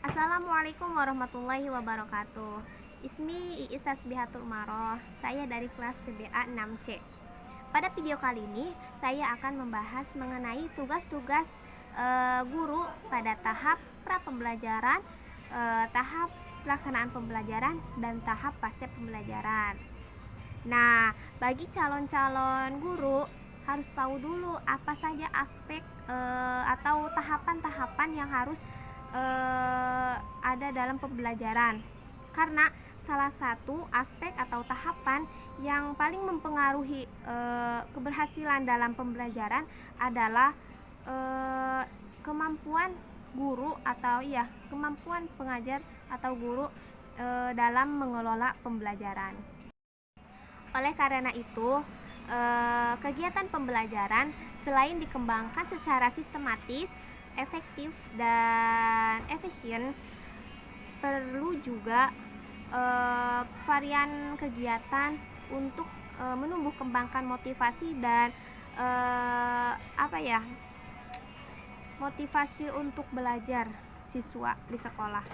Assalamualaikum warahmatullahi wabarakatuh. Ismi Iis Tasbihatul Umaroh. Saya dari kelas PBA 6C. Pada video kali ini, saya akan membahas mengenai tugas-tugas guru pada tahap pra pembelajaran, tahap pelaksanaan pembelajaran, dan tahap pasca pembelajaran. Nah, bagi calon-calon guru harus tahu dulu apa saja aspek atau tahapan-tahapan yang harus ada dalam pembelajaran. Karena salah satu aspek atau tahapan yang paling mempengaruhi keberhasilan dalam pembelajaran adalah kemampuan guru atau kemampuan pengajar atau guru dalam mengelola pembelajaran. Oleh karena itu, kegiatan pembelajaran selain dikembangkan secara sistematis, efektif, dan efisien, perlu juga varian kegiatan untuk menumbuh kembangkan motivasi dan motivasi untuk belajar siswa di sekolah.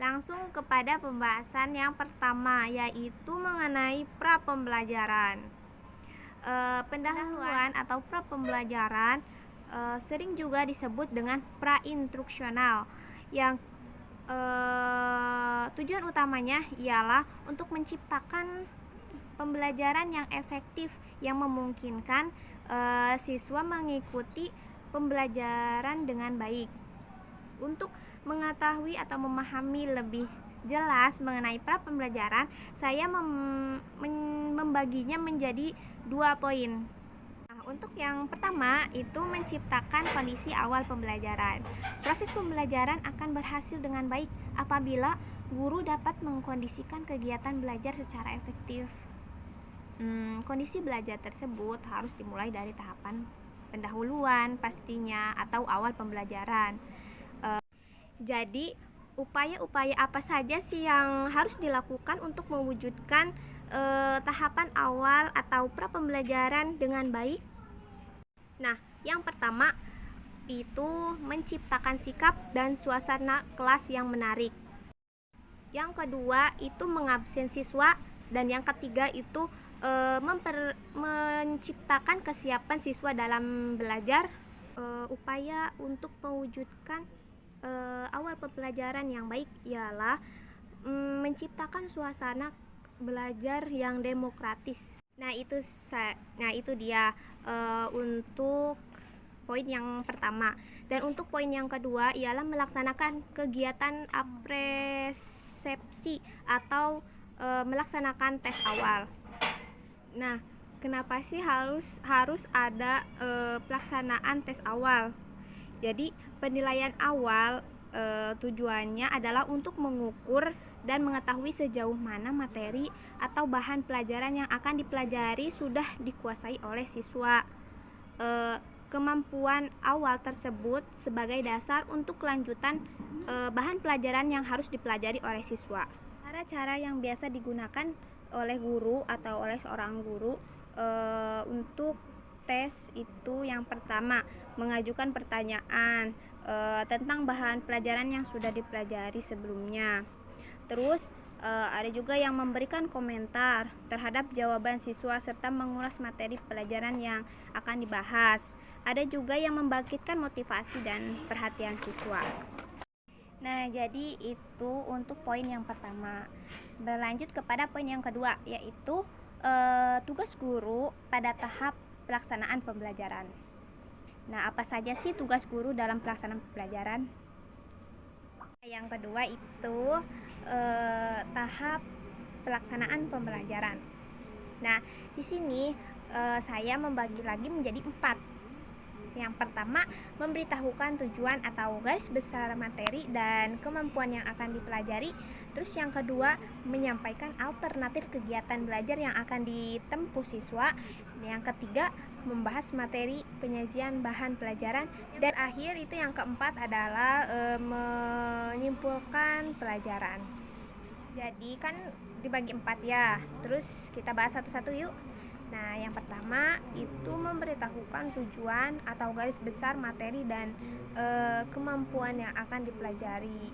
Langsung kepada pembahasan yang pertama, yaitu mengenai pra pembelajaran. Pendahuluan atau pra pembelajaran sering juga disebut dengan pra-instruksional, yang tujuan utamanya ialah untuk menciptakan pembelajaran yang efektif yang memungkinkan siswa mengikuti pembelajaran dengan baik. Untuk mengetahui atau memahami lebih jelas mengenai pra pembelajaran, saya membaginya menjadi 2 poin. Untuk yang pertama itu menciptakan kondisi awal pembelajaran. Proses pembelajaran akan berhasil dengan baik apabila guru dapat mengkondisikan kegiatan belajar secara efektif. Kondisi belajar tersebut harus dimulai dari tahapan pendahuluan pastinya atau awal pembelajaran. Jadi upaya-upaya apa saja sih yang harus dilakukan untuk mewujudkan tahapan awal atau pra pembelajaran dengan baik? Nah, yang pertama itu menciptakan sikap dan suasana kelas yang menarik. Yang kedua itu mengabsen siswa, dan yang ketiga itu menciptakan kesiapan siswa dalam belajar. Upaya untuk mewujudkan awal pembelajaran yang baik ialah menciptakan suasana belajar yang demokratis. Nah itu dia untuk poin yang pertama. Dan untuk poin yang kedua ialah melaksanakan kegiatan apresepsi atau melaksanakan tes awal. Nah, kenapa sih harus ada pelaksanaan tes awal? Jadi penilaian awal tujuannya adalah untuk mengukur dan mengetahui sejauh mana materi atau bahan pelajaran yang akan dipelajari sudah dikuasai oleh siswa. Kemampuan awal tersebut sebagai dasar untuk kelanjutan bahan pelajaran yang harus dipelajari oleh siswa. Cara-cara yang biasa digunakan oleh guru atau oleh seorang guru untuk tes itu, yang pertama mengajukan pertanyaan tentang bahan pelajaran yang sudah dipelajari sebelumnya. Terus ada juga yang memberikan komentar terhadap jawaban siswa serta mengulas materi pelajaran yang akan dibahas. Ada juga yang membangkitkan motivasi dan perhatian siswa. Nah, jadi itu untuk poin yang pertama. Berlanjut kepada poin yang kedua, yaitu tugas guru pada tahap pelaksanaan pembelajaran. Nah, apa saja sih tugas guru dalam pelaksanaan pembelajaran? Yang kedua itu tahap pelaksanaan pembelajaran. Nah, di sini saya membagi lagi menjadi 4. Yang pertama, memberitahukan tujuan atau garis besar materi dan kemampuan yang akan dipelajari. Terus yang kedua, menyampaikan alternatif kegiatan belajar yang akan ditempuh siswa. Yang ketiga, membahas materi penyajian bahan pelajaran. Dan akhir itu yang keempat adalah menyimpulkan pelajaran. Jadi kan dibagi 4 ya. Terus kita bahas satu-satu yuk. Nah, yang pertama itu memberitahukan tujuan atau garis besar materi dan kemampuan yang akan dipelajari.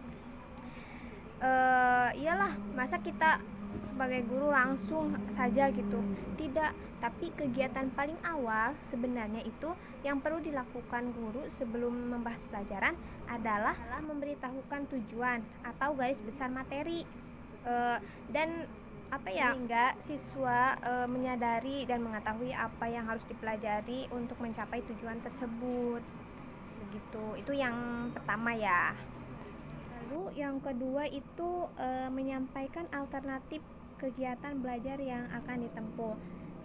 Iyalah, masa kita sebagai guru langsung saja gitu, tidak. Tapi kegiatan paling awal sebenarnya itu yang perlu dilakukan guru sebelum membahas pelajaran adalah memberitahukan tujuan atau garis besar materi. Dan apa ya, sehingga siswa menyadari dan mengetahui apa yang harus dipelajari untuk mencapai tujuan tersebut. Begitu, itu yang pertama ya. Lalu yang kedua itu menyampaikan alternatif kegiatan belajar yang akan ditempuh.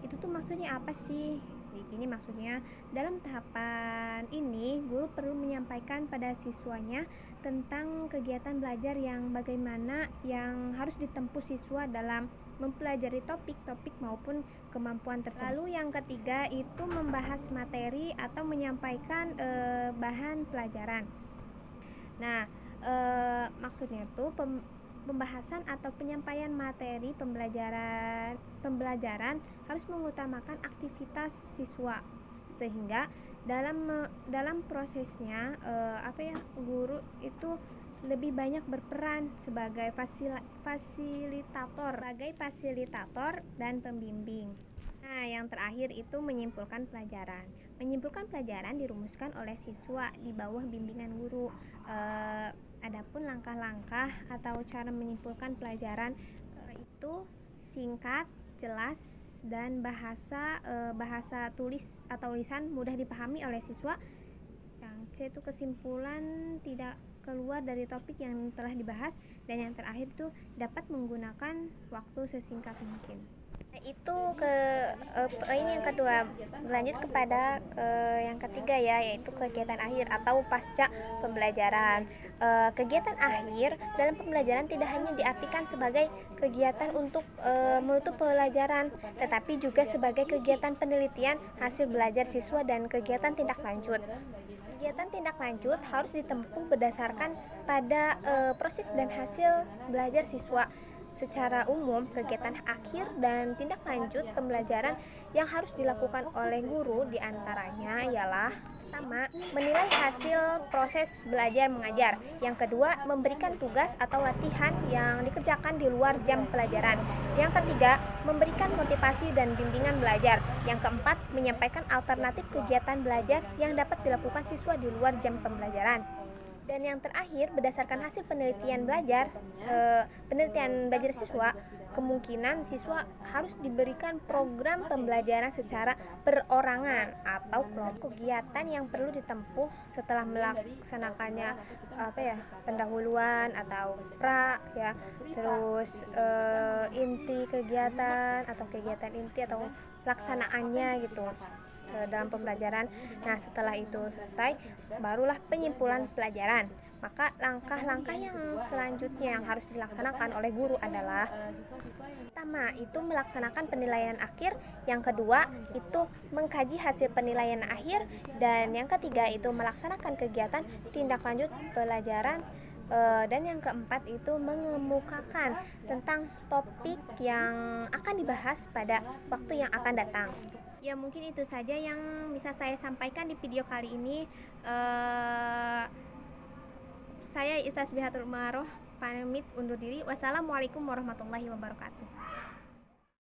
Itu tuh maksudnya apa sih? Ini maksudnya dalam tahapan ini guru perlu menyampaikan pada siswanya tentang kegiatan belajar yang bagaimana yang harus ditempuh siswa dalam mempelajari topik-topik maupun kemampuan tersebut. Lalu yang ketiga itu membahas materi atau menyampaikan bahan pelajaran. Nah, maksudnya tuh pembahasan atau penyampaian materi pembelajaran harus mengutamakan aktivitas siswa, sehingga dalam prosesnya guru itu lebih banyak berperan sebagai fasilitator dan pembimbing. Nah, yang terakhir itu menyimpulkan pelajaran. Menyimpulkan pelajaran dirumuskan oleh siswa di bawah bimbingan guru. Adapun langkah-langkah atau cara menyimpulkan pelajaran itu singkat, jelas, dan bahasa tulis atau lisan mudah dipahami oleh siswa. Yang C itu kesimpulan tidak keluar dari topik yang telah dibahas, dan yang terakhir itu dapat menggunakan waktu sesingkat mungkin. Itu ini yang kedua. Berlanjut kepada yang ketiga ya, yaitu kegiatan akhir atau pasca pembelajaran. Kegiatan akhir dalam pembelajaran tidak hanya diartikan sebagai kegiatan untuk menutup pelajaran, tetapi juga sebagai kegiatan penelitian hasil belajar siswa dan kegiatan tindak lanjut. Kegiatan tindak lanjut harus ditempuh berdasarkan pada proses dan hasil belajar siswa. Secara umum, kegiatan akhir dan tindak lanjut pembelajaran yang harus dilakukan oleh guru diantaranya ialah: pertama, menilai hasil proses belajar mengajar. Yang kedua, memberikan tugas atau latihan yang dikerjakan di luar jam pelajaran. Yang ketiga, memberikan motivasi dan bimbingan belajar. Yang keempat, menyampaikan alternatif kegiatan belajar yang dapat dilakukan siswa di luar jam pembelajaran. Dan yang terakhir, berdasarkan hasil penelitian belajar siswa, kemungkinan siswa harus diberikan program pembelajaran secara perorangan atau kelompok. Kegiatan yang perlu ditempuh setelah melaksanakannya pendahuluan atau terus inti kegiatan atau kegiatan inti atau pelaksanaannya gitu dalam pembelajaran. Nah, setelah itu selesai, barulah penyimpulan pelajaran. Maka langkah-langkah yang selanjutnya yang harus dilaksanakan oleh guru adalah: pertama, itu melaksanakan penilaian akhir. Yang kedua, itu mengkaji hasil penilaian akhir. Dan yang ketiga, itu melaksanakan kegiatan tindak lanjut pelajaran. Dan yang keempat itu mengemukakan tentang topik yang akan dibahas pada waktu yang akan datang. Ya, mungkin itu saja yang bisa saya sampaikan di video kali ini. Saya Istasbihatul Maroh pamit undur diri. Wassalamualaikum warahmatullahi wabarakatuh.